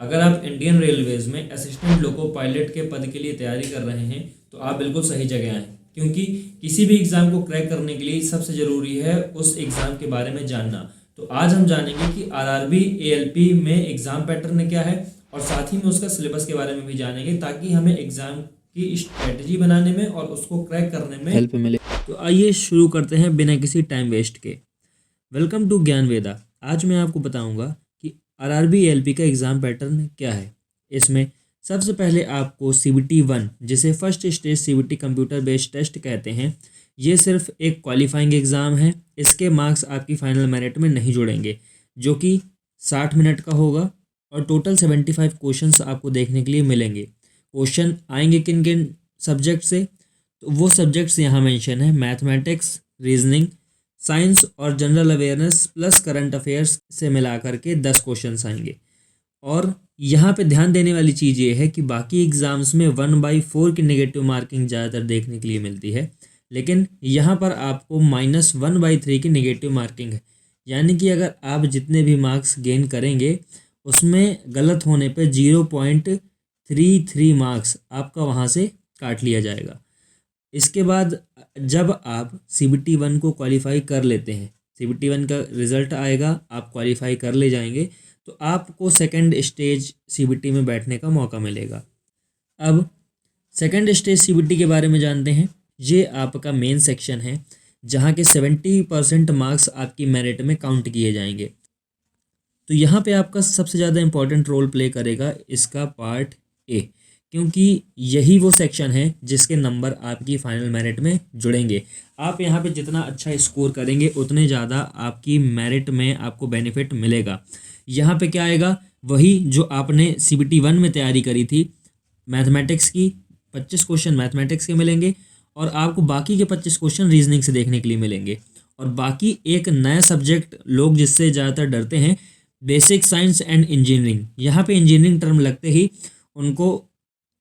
अगर आप Indian Railways में असिस्टेंट लोको पायलट के पद के लिए तैयारी कर रहे हैं तो आप बिल्कुल सही जगह आए, क्योंकि किसी भी एग्ज़ाम को क्रैक करने के लिए सबसे ज़रूरी है उस एग्ज़ाम के बारे में जानना। तो आज हम जानेंगे कि आरआरबी एएलपी में एग्ज़ाम पैटर्न क्या है और साथ ही में उसका सिलेबस के बारे में भी जानेंगे, ताकि हमें एग्ज़ाम की स्ट्रेटजी बनाने में और उसको क्रैक करने में हेल्प मिले। तो आइए शुरू करते हैं बिना किसी टाइम वेस्ट के। Welcome to Gyan Veda. आज मैं आपको बताऊंगा कि आरआरबी एएलपी का एग्ज़ाम पैटर्न क्या है। इसमें सबसे पहले आपको सीबीटी 1, जिसे first stage CBT computer based test कहते हैं, ये सिर्फ एक क्वालिफाइंग एग्ज़ाम है। इसके मार्क्स आपकी फाइनल मेरिट में नहीं जुड़ेंगे, जो कि 60 मिनट का होगा और टोटल 75 क्वेश्चंस आपको देखने के लिए मिलेंगे। क्वेश्चन आएंगे किन किन सब्जेक्ट से, तो वो सब्जेक्ट्स यहाँ मेंशन है: मैथमेटिक्स, रीजनिंग, साइंस और general awareness plus current affairs से मिला करके 10 क्वेश्चंस आएंगे। और यहाँ पे ध्यान देने वाली चीज़ ये है कि बाकी एग्ज़ाम्स में 1/4 की नेगेटिव मार्किंग ज़्यादातर देखने के लिए मिलती है, लेकिन यहाँ पर आपको -1/3 की नेगेटिव मार्किंग है। यानी कि अगर आप जितने भी मार्क्स गेन करेंगे उसमें गलत होने पे 0.33 मार्क्स आपका वहाँ से काट लिया जाएगा। इसके बाद जब आप सीबीटी 1 को क्वालिफाई कर लेते हैं, सीबीटी 1 का रिज़ल्ट आएगा, आप क्वालिफाई कर ले जाएंगे, तो आपको सेकंड स्टेज सीबीटी में बैठने का मौका मिलेगा। अब सेकंड स्टेज सीबीटी के बारे में जानते हैं। ये आपका मेन सेक्शन है, जहाँ के 70% मार्क्स आपकी मेरिट में काउंट किए जाएंगे। तो यहाँ पे आपका सबसे ज़्यादा इम्पोर्टेंट रोल प्ले करेगा इसका पार्ट ए, क्योंकि यही वो सेक्शन है जिसके नंबर आपकी फाइनल मेरिट में जुड़ेंगे। आप यहाँ पे जितना अच्छा स्कोर करेंगे उतने ज़्यादा आपकी मेरिट में आपको बेनिफिट मिलेगा। यहाँ पे क्या आएगा, वही जो आपने सीबीटी 1 में तैयारी करी थी, मैथमेटिक्स की 25 क्वेश्चन मैथमेटिक्स के मिलेंगे और आपको बाकी के 25 क्वेश्चन रीजनिंग से देखने के लिए मिलेंगे। और बाकी एक नया सब्जेक्ट लोग जिससे ज़्यादातर डरते हैं, बेसिक साइंस एंड इंजीनियरिंग। यहाँ पे इंजीनियरिंग टर्म लगते ही उनको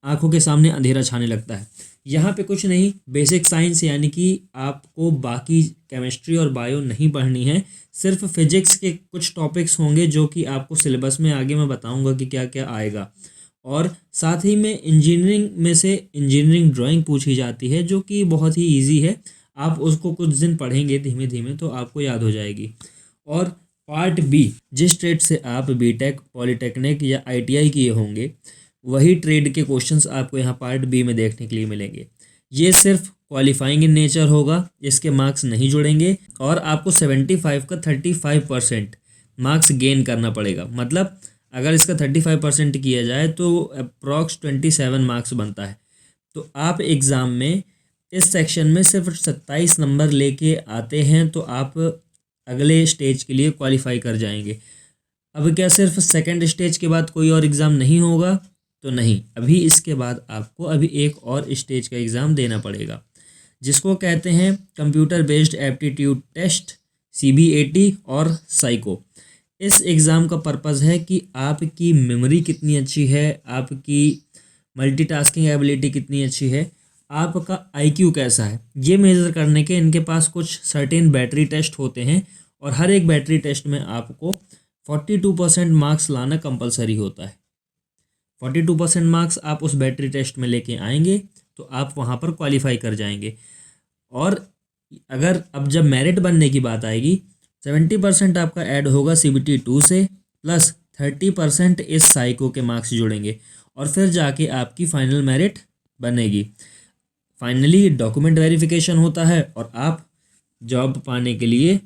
आंखों के सामने अंधेरा छाने लगता है। यहाँ पे कुछ नहीं, बेसिक साइंस यानी कि आपको बाकी केमिस्ट्री और बायो नहीं पढ़नी है, सिर्फ फिजिक्स के कुछ टॉपिक्स होंगे जो कि आपको सिलेबस में आगे मैं बताऊंगा कि क्या क्या आएगा। और साथ ही में इंजीनियरिंग में से इंजीनियरिंग ड्राइंग पूछी जाती है, जो कि बहुत ही ईजी है। आप उसको कुछ दिन पढ़ेंगे धीमे धीमे तो आपको याद हो जाएगी। और पार्ट बी, जिस ट्रेड से आप बीटेक, पॉलीटेक्निक या आईटीआई किए होंगे, वही ट्रेड के क्वेश्चंस आपको यहाँ पार्ट बी में देखने के लिए मिलेंगे। ये सिर्फ क्वालिफाइंग इन नेचर होगा, इसके मार्क्स नहीं जुड़ेंगे और आपको 75 का 35% मार्क्स गेन करना पड़ेगा। मतलब अगर इसका 35% किया जाए तो अप्रॉक्स 27 मार्क्स बनता है। तो आप एग्ज़ाम में इस सेक्शन में सिर्फ 27 नंबर लेके आते हैं तो आप अगले स्टेज के लिए क्वालिफाई कर जाएंगे। अब क्या सिर्फ सेकंड स्टेज के बाद कोई और एग्ज़ाम नहीं होगा? तो नहीं, अभी इसके बाद आपको अभी एक और स्टेज का एग्ज़ाम देना पड़ेगा, जिसको कहते हैं computer based aptitude test, CBAT और साइको। इस एग्ज़ाम का पर्पज़ है कि आपकी मेमोरी कितनी अच्छी है, आपकी मल्टीटास्किंग एबिलिटी कितनी अच्छी है, आपका IQ कैसा है। ये मेज़र करने के इनके पास कुछ सर्टेन बैटरी टेस्ट होते हैं और हर एक बैटरी टेस्ट में आपको 42% मार्क्स लाना कंपलसरी होता है। 42% मार्क्स आप उस बैटरी टेस्ट में लेके आएंगे तो आप वहाँ पर क्वालिफाई कर जाएंगे। और अगर अब जब मेरिट बनने की बात आएगी, 70% आपका ऐड होगा CBT 2 से, प्लस 30% इस साइको के मार्क्स जुड़ेंगे और फिर जाके आपकी फाइनल मेरिट बनेगी। फाइनली डॉक्यूमेंट वेरिफिकेशन होता है और आप जॉब पाने के लिए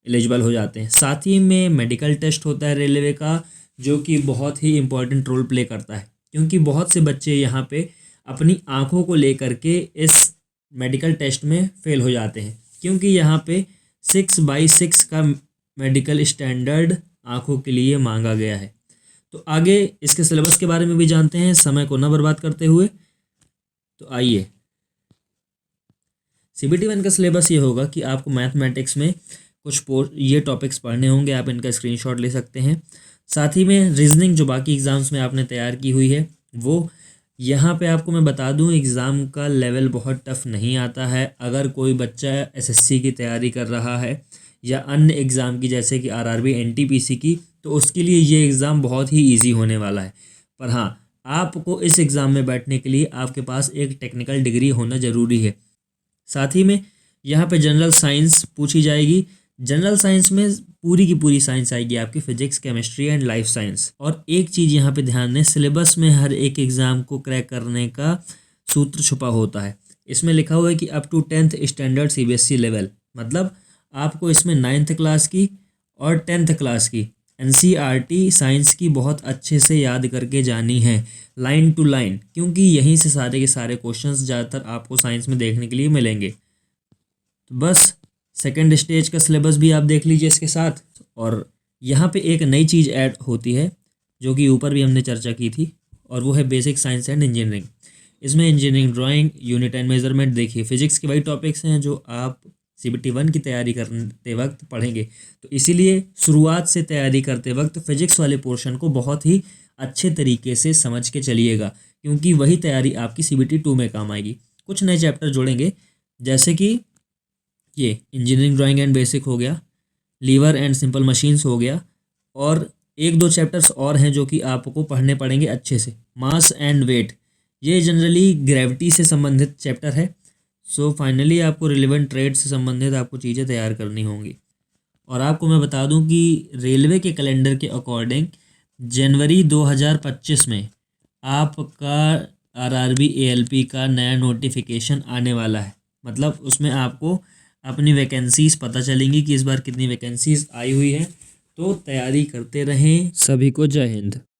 एलिजिबल हो जाते हैं। साथ ही में मेडिकल टेस्ट होता है रेलवे का, जो कि बहुत ही इम्पोर्टेंट रोल प्ले करता है, क्योंकि बहुत से बच्चे यहाँ पे अपनी आँखों को लेकर के इस मेडिकल टेस्ट में फेल हो जाते हैं, क्योंकि यहाँ पे 6/6 का मेडिकल स्टैंडर्ड आँखों के लिए मांगा गया है। तो आगे इसके सिलेबस के बारे में भी जानते हैं, समय को न बर्बाद करते हुए। तो आइए, CBT 1 का सिलेबस ये होगा कि आपको मैथमेटिक्स में कुछ ये टॉपिक्स पढ़ने होंगे, आप इनका स्क्रीनशॉट ले सकते हैं। साथ ही में रीजनिंग जो बाकी एग्ज़ाम्स में आपने तैयार की हुई है वो, यहाँ पे आपको मैं बता दूँ एग्ज़ाम का लेवल बहुत टफ नहीं आता है। अगर कोई बच्चा SSC की तैयारी कर रहा है या अन्य एग्ज़ाम की जैसे कि RRB NTPC की, तो उसके लिए ये एग्ज़ाम बहुत ही ईजी होने वाला है। पर हाँ, आपको इस एग्ज़ाम में बैठने के लिए आपके पास एक टेक्निकल डिग्री होना ज़रूरी है। साथ ही में यहाँ पे जनरल साइंस पूछी जाएगी। जनरल साइंस में पूरी की पूरी साइंस आएगी आपकी, physics, chemistry and life science. और एक चीज़ यहाँ पे ध्यान दें, सिलेबस में हर एक एग्ज़ाम को क्रैक करने का सूत्र छुपा होता है। इसमें लिखा हुआ है कि up to 10th standard CBSE level, मतलब आपको इसमें 9th क्लास की और 10th क्लास की NCERT साइंस की बहुत अच्छे से याद करके जानी है, लाइन टू लाइन, क्योंकि यहीं से सारे के सारे क्वेश्चंस ज़्यादातर आपको साइंस में देखने के लिए मिलेंगे। तो बस सेकंड स्टेज का सिलेबस भी आप देख लीजिए इसके साथ। और यहाँ पे एक नई चीज़ ऐड होती है जो कि ऊपर भी हमने चर्चा की थी, और वो है बेसिक साइंस एंड इंजीनियरिंग। इसमें engineering drawing, unit and measurement, देखिए फिजिक्स के वही टॉपिक्स हैं जो आप CBT 1 की तैयारी करते वक्त पढ़ेंगे। तो इसीलिए शुरुआत से तैयारी करते वक्त फिजिक्स वाले पोर्शन को बहुत ही अच्छे तरीके से समझ के चलिएगा, क्योंकि वही तैयारी आपकी CBT 2 में काम आएगी। कुछ नए चैप्टर जोड़ेंगे, जैसे कि ये इंजीनियरिंग ड्राइंग एंड बेसिक हो गया, लीवर एंड सिंपल मशीन्स हो गया, और एक दो चैप्टर्स और हैं जो कि आपको पढ़ने पड़ेंगे अच्छे से। मास एंड वेट, ये जनरली ग्रेविटी से संबंधित चैप्टर है। सो फाइनली आपको रिलेवेंट ट्रेड से संबंधित आपको चीज़ें तैयार करनी होंगी। और आपको मैं बता दूं कि रेलवे के कैलेंडर के अकॉर्डिंग जनवरी 2025 में आपका RRB ALP का नया नोटिफिकेशन आने वाला है। मतलब उसमें आपको अपनी वैकेंसीज़ पता चलेंगी कि इस बार कितनी वैकेंसीज़ आई हुई हैं। तो तैयारी करते रहें। सभी को जय हिंद।